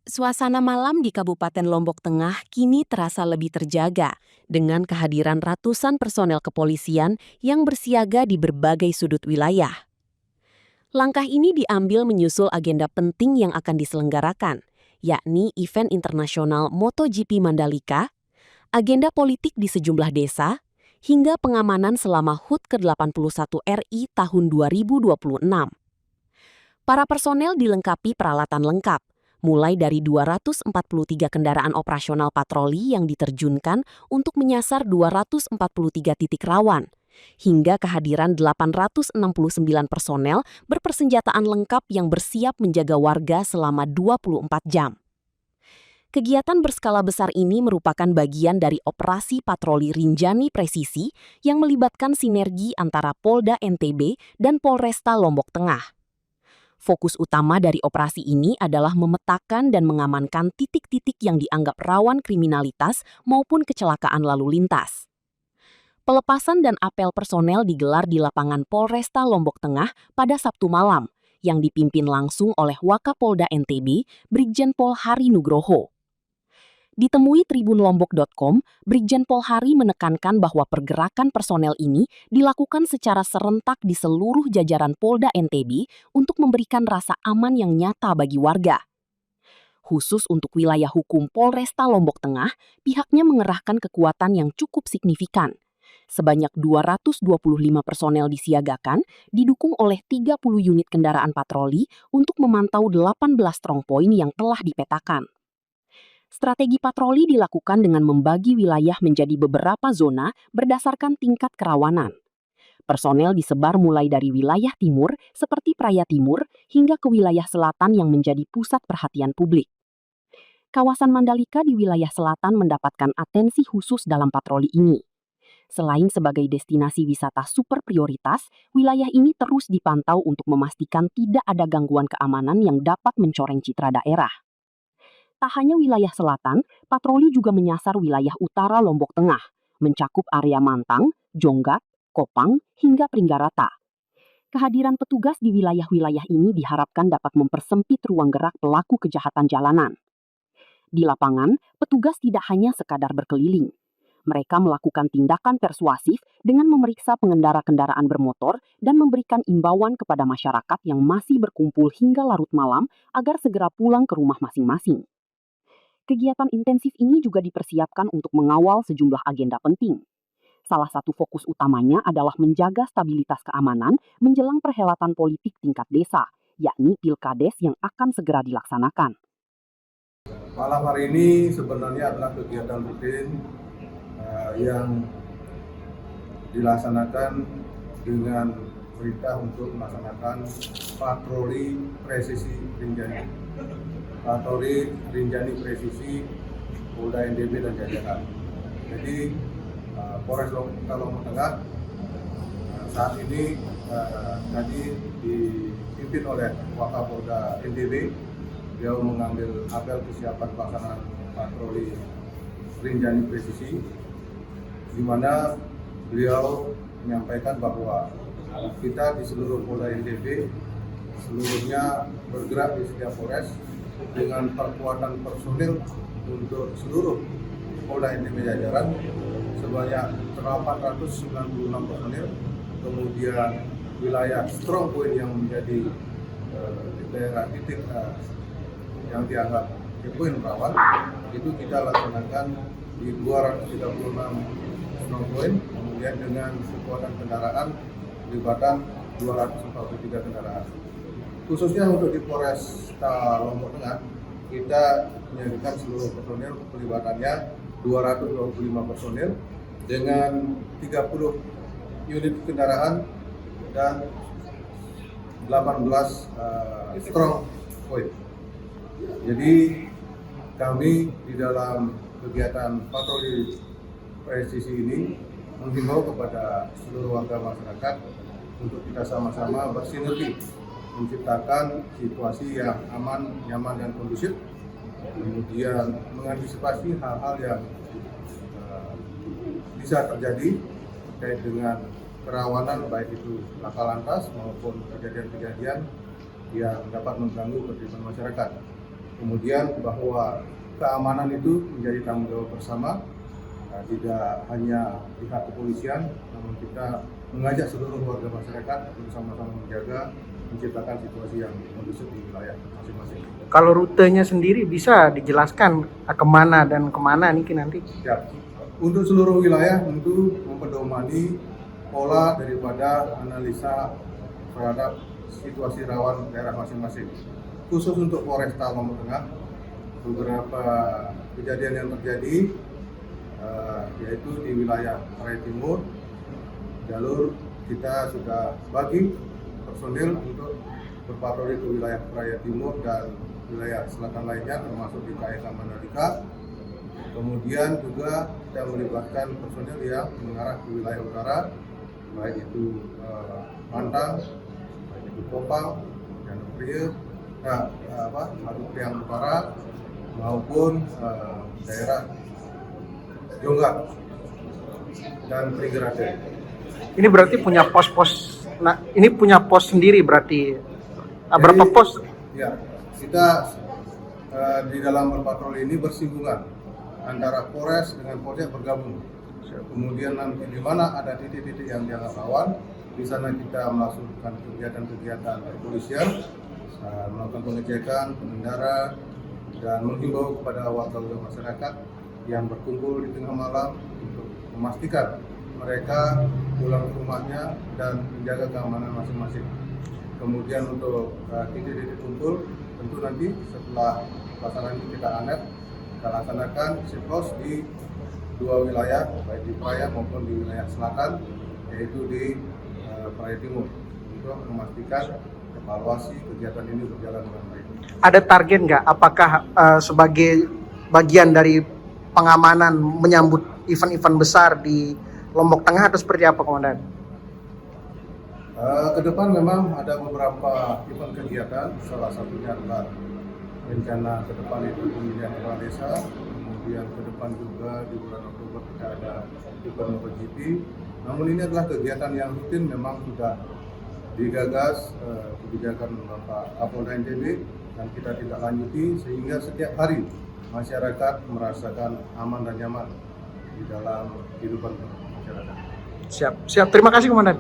Suasana malam di Kabupaten Lombok Tengah kini terasa lebih terjaga dengan kehadiran ratusan personel kepolisian yang bersiaga di berbagai sudut wilayah. Langkah ini diambil menyusul agenda penting yang akan diselenggarakan, yakni event internasional MotoGP Mandalika, agenda politik di sejumlah desa, hingga pengamanan selama HUT ke-81 RI tahun 2026. Para personel dilengkapi peralatan lengkap, mulai dari 243 kendaraan operasional patroli yang diterjunkan untuk menyasar 243 titik rawan, hingga kehadiran 869 personel berpersenjataan lengkap yang bersiap menjaga warga selama 24 jam. Kegiatan berskala besar ini merupakan bagian dari operasi patroli Rinjani Presisi yang melibatkan sinergi antara Polda NTB dan Polresta Lombok Tengah. Fokus utama dari operasi ini adalah memetakan dan mengamankan titik-titik yang dianggap rawan kriminalitas maupun kecelakaan lalu lintas. Pelepasan dan apel personel digelar di lapangan Polresta Lombok Tengah pada Sabtu malam, yang dipimpin langsung oleh Wakapolda NTB, Brigjen Pol Hari Nugroho. Ditemui tribunlombok.com, Brigjen Pol Hari menekankan bahwa pergerakan personel ini dilakukan secara serentak di seluruh jajaran Polda NTB untuk memberikan rasa aman yang nyata bagi warga. Khusus untuk wilayah hukum Polresta Lombok Tengah, pihaknya mengerahkan kekuatan yang cukup signifikan. Sebanyak 225 personel disiagakan, didukung oleh 30 unit kendaraan patroli untuk memantau 18 strong point yang telah dipetakan. Strategi patroli dilakukan dengan membagi wilayah menjadi beberapa zona berdasarkan tingkat kerawanan. Personel disebar mulai dari wilayah timur seperti Praia Timur hingga ke wilayah selatan yang menjadi pusat perhatian publik. Kawasan Mandalika di wilayah selatan mendapatkan atensi khusus dalam patroli ini. Selain sebagai destinasi wisata super prioritas, wilayah ini terus dipantau untuk memastikan tidak ada gangguan keamanan yang dapat mencoreng citra daerah. Tak hanya wilayah selatan, patroli juga menyasar wilayah utara Lombok Tengah, mencakup area Mantang, Jonggat, Kopang, hingga Pringgarata. Kehadiran petugas di wilayah-wilayah ini diharapkan dapat mempersempit ruang gerak pelaku kejahatan jalanan. Di lapangan, petugas tidak hanya sekadar berkeliling. Mereka melakukan tindakan persuasif dengan memeriksa pengendara kendaraan bermotor dan memberikan imbauan kepada masyarakat yang masih berkumpul hingga larut malam agar segera pulang ke rumah masing-masing. Kegiatan intensif ini juga dipersiapkan untuk mengawal sejumlah agenda penting. Salah satu fokus utamanya adalah menjaga stabilitas keamanan menjelang perhelatan politik tingkat desa, yakni Pilkades yang akan segera dilaksanakan. Malam hari ini sebenarnya adalah kegiatan rutin yang dilaksanakan dengan perintah untuk melaksanakan patroli presisi Rinjani. Patroli Rinjani Presisi Polda NTB dan jajaran. Jadi Polres Lombok Tengah saat ini tadi dipimpin oleh Wakapolda NTB. Beliau mengambil apel kesiapan pelaksanaan patroli Rinjani Presisi, di mana beliau menyampaikan bahwa kita di seluruh Polda NTB seluruhnya bergerak di setiap Polres dengan perkuatan personil untuk seluruh Polda NTB jajaran sebanyak 896 personil, kemudian wilayah strong point yang menjadi daerah titik yang dianggap poin rawan itu kita laksanakan di 236 strong point, kemudian dengan kekuatan kendaraan pelibatan 243 kendaraan. Khususnya untuk di Polresta Lombok Tengah, kita menjadikan seluruh personil pelibatannya 225 personil dengan 30 unit kendaraan dan 18 strong point. Jadi kami di dalam kegiatan patroli presisi ini menghimbau kepada seluruh warga masyarakat untuk kita sama-sama bersinergi menciptakan situasi yang aman, nyaman, dan kondusif, kemudian mengantisipasi hal-hal yang bisa terjadi terkait dengan kerawanan baik itu laka lantas maupun kejadian-kejadian yang dapat mengganggu ketertiban masyarakat. Kemudian bahwa keamanan itu menjadi tanggung jawab bersama, tidak hanya pihak kepolisian, namun kita mengajak seluruh warga masyarakat untuk sama-sama menjaga, menciptakan situasi yang kondusif di wilayah masing-masing. Kalau rutenya sendiri bisa dijelaskan kemana dan kemana nih nanti? Ya, untuk seluruh wilayah tentu mempedomani pola daripada analisa terhadap situasi rawan daerah masing-masing. Khusus untuk Polresta Lombok Tengah, beberapa kejadian yang terjadi yaitu di wilayah Praia Timur, jalur kita sudah bagi personil untuk berpatroli ke wilayah Praia Timur dan wilayah selatan lainnya termasuk di KSA Mandalika. Kemudian juga kita melibatkan personil yang mengarah ke wilayah utara, baik itu Mantang, baik itu Kopang, dan Priok, Priang Utara maupun daerah Jonggak dan Triggerade. Ini berarti punya pos-pos. Nah, ini punya pos sendiri berarti. Berapa pos? Ya, kita di dalam berpatroli ini bersinggungan antara Polres dengan Polsek bergabung. Kemudian nanti di mana ada titik-titik yang dianggap rawan, di sana kita melakukan kegiatan-kegiatan kepolisian, melakukan pengecekan pengendara dan menghimbau kepada warga masyarakat yang berkumpul di tengah malam untuk memastikan mereka pulang ke rumahnya dan menjaga keamanan masing-masing. Kemudian untuk titik-titik kumpul, tentu nanti setelah pelaksanaan ini kita laksanakan siplos di dua wilayah, baik di Praia maupun di wilayah selatan, yaitu di Praia Timur, untuk memastikan evaluasi kegiatan ini berjalan dengan baik. Ada target nggak? Apakah sebagai bagian dari pengamanan menyambut event-event besar di Lombok Tengah atau seperti apa, Komandan? Ke depan memang ada beberapa event kegiatan, salah satunya adalah rencana ke depan itu pemilihan kepala desa, kemudian ke depan juga di bulan Oktober kita ada event MotoGP. Namun ini adalah kegiatan yang rutin, memang sudah digagas kebijakan Bapak Kapolda NTB dan kita tidak lanjuti sehingga setiap hari masyarakat merasakan aman dan nyaman di dalam kehidupan masyarakat. Siap. Terima kasih, Komandan.